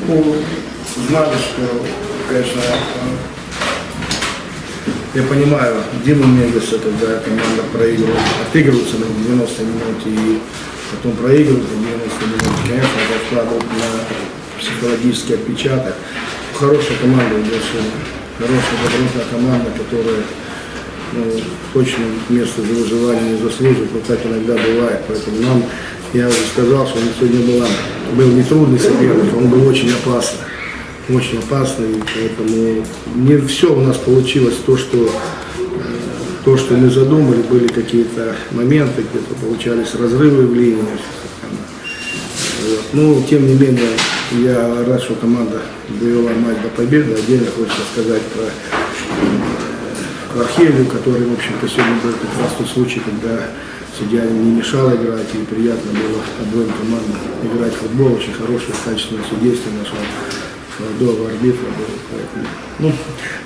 Ну, знали, что, конечно, я понимаю, Дима Мендеса, когда команда проигрывает, отыгрывается на 90 минут и потом проигрывает на 90 минут, конечно, это вкладывает на психологический отпечаток. Хорошая команда у Вершины, хорошая, добротная команда, которая точно место за выживание не заслужит, но так иногда бывает. Поэтому нам, я уже сказал, что он сегодня был нетрудный соперник, он был очень опасный. Очень опасный, поэтому не все у нас получилось то, что мы задумали, были какие-то моменты, где-то получались разрывы в линии. Вот. Но, тем не менее, я рад, что команда довела матч до победы. Отдельно хочется сказать про Архелию, который, в общем-то, сегодня был как раз тот случай, когда судья не мешал играть, и приятно было обоим командам играть в футбол. Очень хорошее, качественное судейство нашего молодого арбитра было.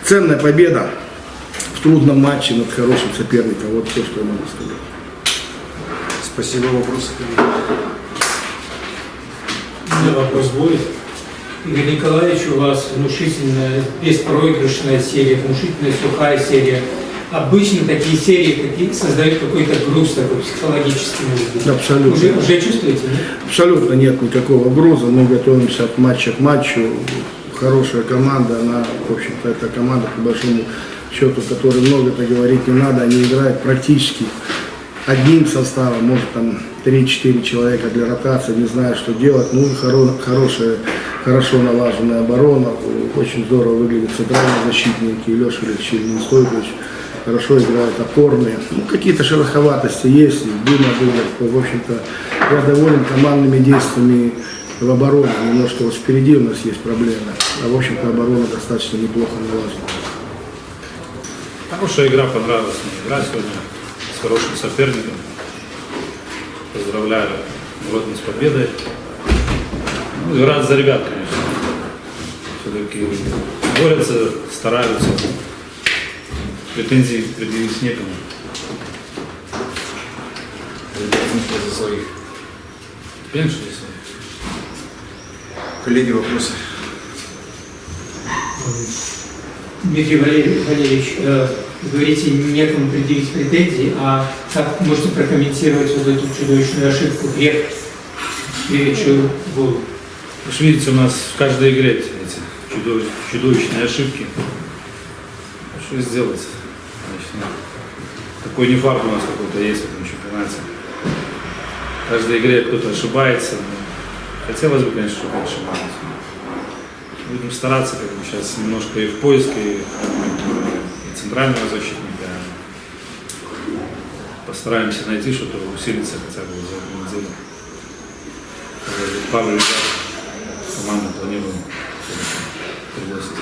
Ценная победа в трудном матче над хорошим соперником. Вот все, что я могу сказать. Спасибо. Вопросы? У меня вопрос будет. Игорь Николаевич, у вас внушительная, беспроигрышная серия, внушительная сухая серия. Обычно такие серии создают какой-то груз такой психологический. Абсолютно. Уже чувствуете, нет? Абсолютно нет никакого груза. Мы готовимся от матча к матчу. Хорошая команда, она, в общем-то, это команда, по большому счету, которой много-то говорить не надо. Они играют практически одним составом, может там 3-4 человека для ротации, не знаю, что делать. Ну, хорошо налаженная оборона, очень здорово выглядят центральные защитники, Леша Ильич Стойкович. Хорошо играют опорные. Какие-то шероховатости есть, Дима был. В общем-то, я доволен командными действиями в обороне. Немножко вот впереди у нас есть проблемы. А в общем-то оборона достаточно неплохо налажена. Хорошая игра, понравилась мне игра сегодня с хорошим соперником. Поздравляю Гродно с победой. Ну, и рад за ребят, конечно. Все-таки борются, стараются. Претензий предъявить некому. За своих. Конечно, если. Коллеги, вопросы? Дмитрий Валерьевич, вы говорите, некому предъявить претензии, а как можете прокомментировать вот эту чудовищную ошибку Грех, перечил гол? Вы же видите, у нас в каждой игре эти чудовищные ошибки. Что сделать? Значит, такой нефарт у нас какой-то есть в этом чемпионате. В каждой игре кто-то ошибается. Хотелось бы, конечно, чтобы ошибались. Будем стараться как бы, сейчас немножко и в поиске и центрального защитника. Постараемся найти что-то, усилиться хотя бы за одну неделю. Пару ребят команду планируем пригласить.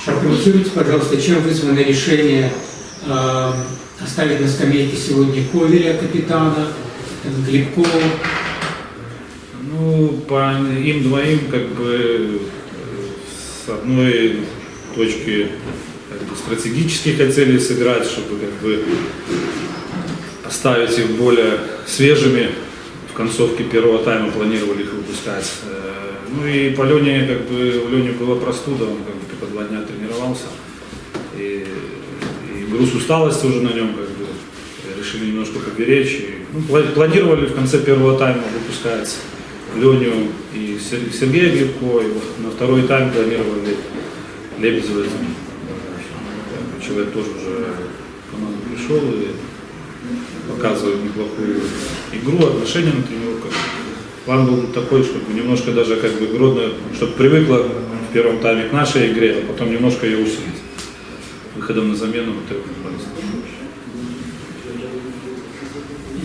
Прокомментируйте, пожалуйста, чем вызвано решение оставить на скамейке сегодня Ковеля, капитана, Глебкова? Ну, по им двоим, как бы, с одной точки как бы, стратегически хотели сыграть, чтобы как бы оставить их более свежими. В концовке первого тайма планировали их выпускать. Ну и по Лене, как бы, у Лени была простуда, он как бы только 2 дня тренировался. И груз усталости уже на нем, как бы, решили немножко поберечь. Планировали в конце первого тайма выпускать Леню и Сергея Глебко, и на второй тайм планировали Лебедева. Человек тоже уже в команду пришел и показывает неплохую игру, отношения на тренировках. План был такой, чтобы немножко даже как бы Гродно, чтобы привыкла в первом тайме к нашей игре, а потом немножко ее усилить. Выходом на замену вот этого футболиста.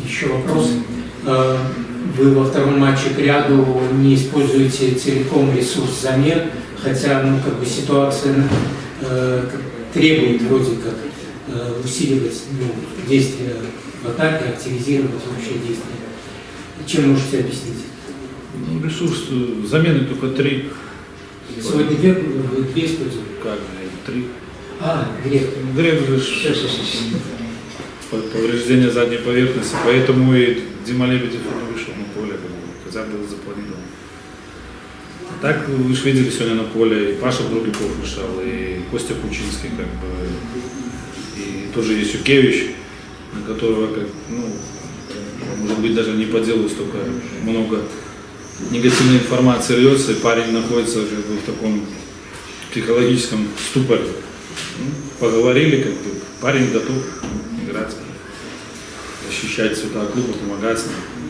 Еще вопрос. Вы во втором матче к ряду не используете целиком ресурс замен, хотя как бы ситуация требует вроде как усиливать действия в атаке, активизировать общее действие. Чем можете объяснить? Ну, ресурс, замены только 3. Сегодня 2 используем? Как, 3. Грех. Грех же повреждение задней поверхности, поэтому и Дима Лебедев не вышел на поле, хотя был запланирован. Так вы же видели сегодня на поле, и Паша Другиков вышел, и Костя Кучинский, как бы, и тоже Ясюкевич, на которого, как, ну, может быть, даже не по делу столько много негативной информации льется, и парень находится как бы в таком психологическом ступоре. Ну, поговорили, как бы, парень готов играть, защищать сюда клуба, помогать нам.